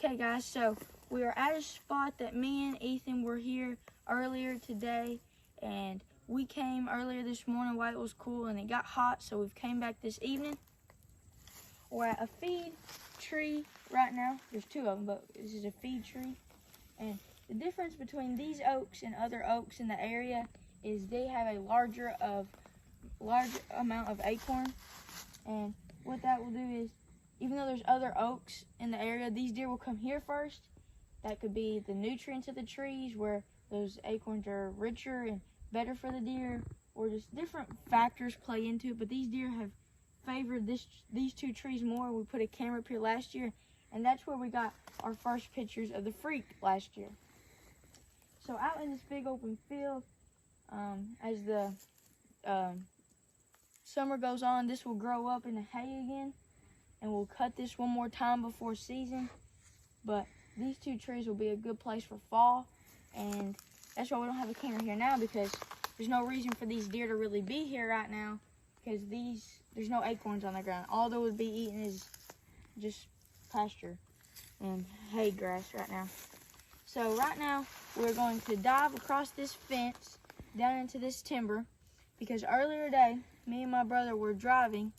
Okay guys, so we are at a spot that me and Ethan were here earlier today, and we came earlier this morning while it was cool and it got hot, so we've came back this evening. We're at a feed tree right now. There's two of them, but this is a feed tree. And the difference between these oaks and other oaks in the area is they have a large amount of acorn. And what that will do is, even though there's other oaks in the area, these deer will come here first. That could be the nutrients of the trees, where those acorns are richer and better for the deer, or just different factors play into it. But these deer have favored these two trees more. We put a camera up here last year, and that's where we got our first pictures of the freak last year. So out in this big open field, as the summer goes on, this will grow up into hay again. And we'll cut this one more time before season. But these two trees will be a good place for fall. And that's why we don't have a camera here now, because there's no reason for these deer to really be here right now, because there's no acorns on the ground. All they would be eating is just pasture and hay grass right now. So right now we're going to dive across this fence down into this timber, because earlier today me and my brother were driving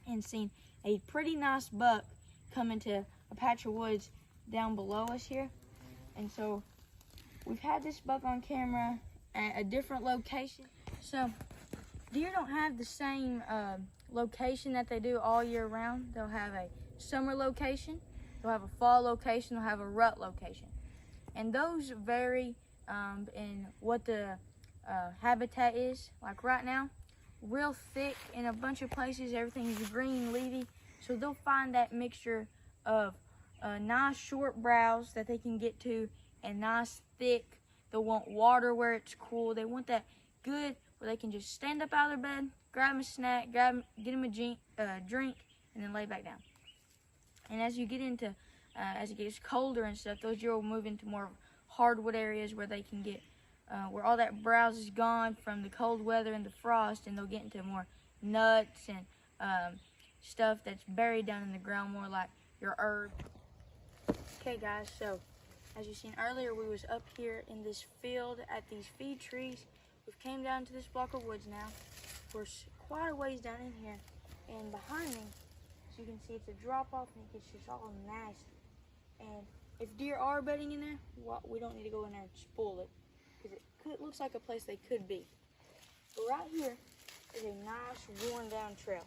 and seen a pretty nice buck come into a patch of woods down below us here. And so we've had this buck on camera at a different location. So deer don't have the same location that they do all year round. They'll have a summer location, they'll have a fall location, they'll have a rut location. And those vary in what the habitat is. Like right now, real thick in a bunch of places, everything is green, leafy. So they'll find that mixture of nice short browse that they can get to and nice thick. They'll want water where it's cool. They want that good where they can just stand up out of their bed, grab them a snack, get them a drink, and then lay back down. And as you get into, as it gets colder and stuff, those deer will move into more hardwood areas where they can get, where all that browse is gone from the cold weather and the frost, and they'll get into more nuts and stuff that's buried down in the ground, more like your herb. Okay guys, so as you seen earlier, we was up here in this field at these feed trees. We've came down to this block of woods now. We're quite a ways down in here, and behind me, as you can see, it's a drop off and it gets just all nasty. And if deer are bedding in there, we don't need to go in there and spoil it, because it looks like a place they could be. But right here is a nice worn down trail.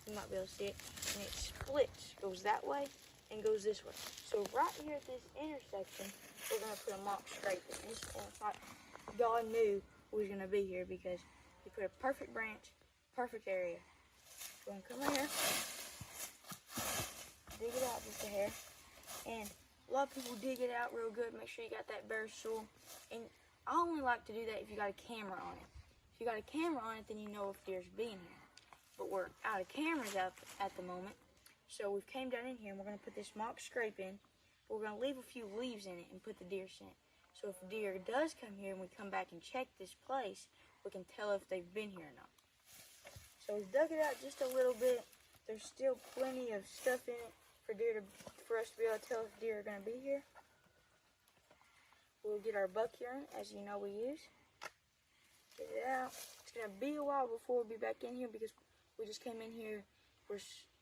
You might be able to see it, and it splits, goes that way and goes this way. So right here at this intersection, we're gonna put a mock scrape in. And it's like God knew we was gonna be here, because he put a perfect branch, perfect area. So I'm gonna come in here, dig it out just a hair, and a lot of people dig it out real good. Make sure you got that bare soil, and I only like to do that if you got a camera on it. If you got a camera on it, then you know if deer's being here. But we're out of cameras at the moment, so we've came down in here and we're gonna put this mock scrape in. But we're gonna leave a few leaves in it and put the deer scent. So if a deer does come here and we come back and check this place, we can tell if they've been here or not. So we've dug it out just a little bit. There's still plenty of stuff in it for us to be able to tell if deer are gonna be here. We'll get our buck urine, as you know we use. Get it out. It's gonna be a while before we'll be back in here, because we just came in here.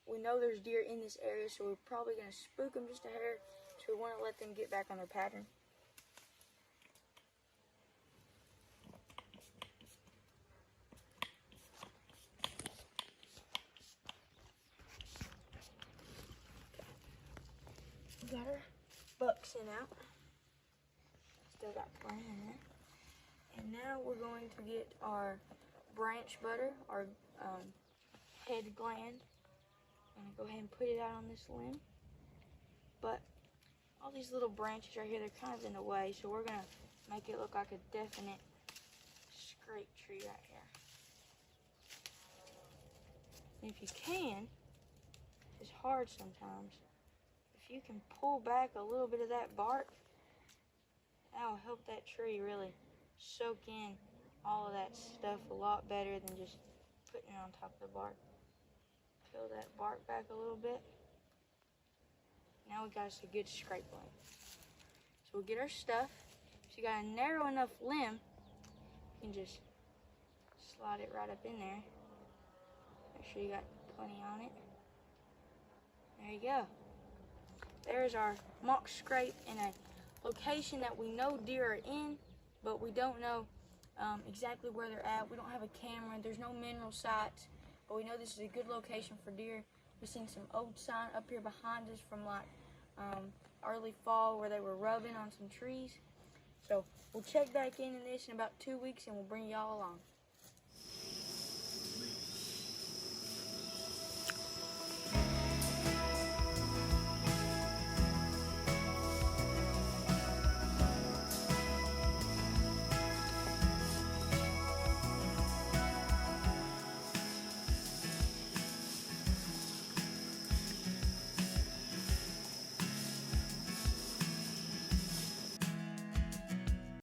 We know there's deer in this area, so we're probably gonna spook them just a hair. So we want to let them get back on their pattern. We got our buck sent out. Still got plenty in there. And now we're going to get our branch butter, our head gland. I'm gonna go ahead and put it out on this limb. But all these little branches right here, they're kind of in the way, so we're gonna make it look like a definite scrape tree right here. And if you can, it's hard sometimes, if you can pull back a little bit of that bark, that'll help that tree really soak in all of that stuff a lot better than just putting it on top of the bark. Peel that bark back a little bit. Now we got us a good scrape limb. So we'll get our stuff. If you got a narrow enough limb, you can just slide it right up in there. Make sure you got plenty on it. There you go. There's our mock scrape in a location that we know deer are in, but we don't know exactly where they're at. We don't have a camera. There's no mineral sites, but we know this is a good location for deer. We've seen some old sign up here behind us from like early fall where they were rubbing on some trees. So we'll check back in this in about 2 weeks and we'll bring y'all along.